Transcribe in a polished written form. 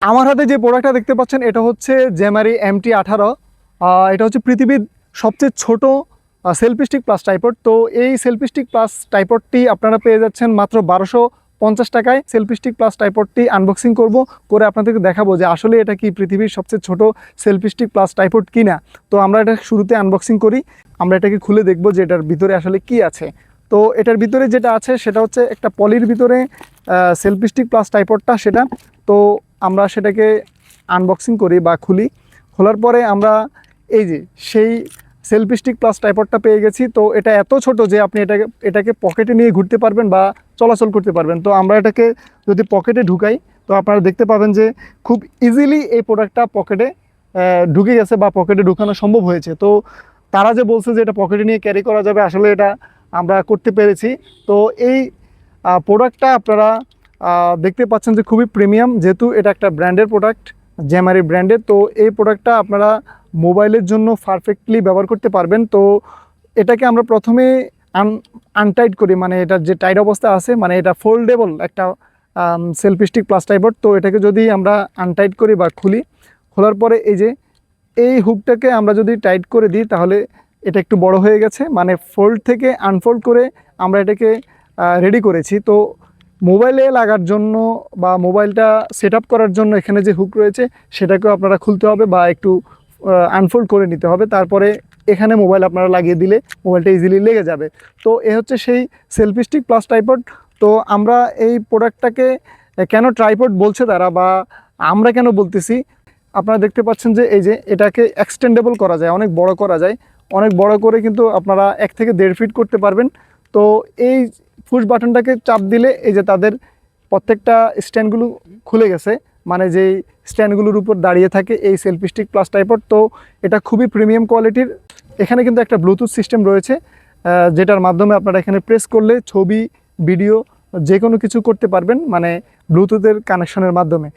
আমার হাতে যে প্রোডাক্টটা দেখতে পাচ্ছেন এটা হচ্ছে জেমারি MT18। এটা হচ্ছে পৃথিবীর সবচেয়ে ছোট সেলফি স্টিক প্লাস ট্রাইপড। তো এই সেলফি স্টিক প্লাস ট্রাইপডটি আপনারা পেয়ে যাচ্ছেন মাত্র 1250 টাকায়। সেলফি স্টিক প্লাস ট্রাইপডটি আনবক্সিং করে আপনাদেরকে দেখাবো যে আসলে এটা কি পৃথিবীর সবচেয়ে ছোট সেলফি স্টিক প্লাস ট্রাইপড কিনা। তো আমরা এটা শুরুতে আনবক্সিং করি, আমরা এটাকে খুলে দেখব যে এটার ভিতরে আসলে কি আছে। তো এটার ভিতরে যেটা আছে সেটা হচ্ছে একটা পলির ভিতরে সেলফি স্টিক প্লাস ট্রাইপডটা সেটা। তো আমরা সেটাকে আনবক্সিং করি বা খুলি, খোলার পরে আমরা এই যে সেই সেলফি স্টিক প্লাস ট্রাইপডটা পেয়ে গেছি। তো এটা এত ছোট যে আপনি এটাকে পকেটে নিয়ে ঘুরতে পারবেন বা চলাচল করতে পারবেন। তো আমরা এটাকে যদি পকেটে ঢুকাই তো আপনারা দেখতে পাবেন যে খুব ইজিলি এই প্রোডাক্টটা পকেটে ঢুকে গেছে বা পকেটে ঢুকানো সম্ভব হয়েছে। তো তারা যে বলছে যে এটা পকেটে নিয়ে ক্যারি করা যাবে, আসলে এটা আমরা করতে পেরেছি। তো এই প্রোডাক্টটা আপনারা দেখতে পাচ্ছেন যে খুবই প্রিমিয়াম, যেহেতু এটা একটা ব্র্যান্ডের প্রোডাক্ট, জেমারি ব্র্যান্ডের। তো এই প্রোডাক্টটা আপনারা মোবাইলের জন্য পারফেক্টলি ব্যবহার করতে পারবেন। তো এটাকে আমরা প্রথমে আনটাইট করি, মানে এটার যে টাইট অবস্থা আছে, মানে এটা ফোল্ডেবল একটা সেলফি স্টিক প্লাস ট্রাইপড। তো এটাকে যদি আমরা আনটাইট করি বা খুলি, খোলার পরে এই যে এই হুকটাকে আমরা যদি টাইট করে দিই তাহলে এটা একটু বড় হয়ে গেছে, মানে ফোল্ড থেকে আনফোল্ড করে আমরা এটাকে রেডি করেছি। তো মোবাইলে লাগার জন্য বা মোবাইলটা সেট আপ করার জন্য এখানে যে হুক রয়েছে সেটাকেও আপনারা খুলতে হবে বা একটু আনফোল্ড করে নিতে হবে। তারপরে এখানে মোবাইল আপনারা লাগিয়ে দিলে মোবাইলটা ইজিলি লেগে যাবে। তো এ হচ্ছে সেই সেলফি স্টিক প্লাস ট্রাইপড। তো আমরা এই প্রোডাক্টটাকে কেন ট্রাইপড বলছে তারা বা আমরা কেন বলতেছি, আপনারা দেখতে পাচ্ছেন যে এই যে এটাকে এক্সটেন্ডেবল করা যায়, অনেক বড় করা যায়। অনেক বড় করে কিন্তু আপনারা 1 থেকে 1.5 ফিট করতে পারবেন। তো এই পুশ বাটনটাকে চাপ দিলে এই যে তাদের প্রত্যেকটা স্ট্যান্ডগুলো খুলে গেছে, মানে যেই স্ট্যান্ডগুলোর উপর দাঁড়িয়ে থাকে এই সেলফি স্টিক প্লাস ট্রাইপড। তো এটা খুবই প্রিমিয়াম কোয়ালিটির। এখানে কিন্তু একটা ব্লুটুথ সিস্টেম রয়েছে, যেটার মাধ্যমে আপনারা এখানে প্রেস করলে ছবি, ভিডিও যে কোনো কিছু করতে পারবেন, মানে ব্লুটুথের কানেকশনের মাধ্যমে।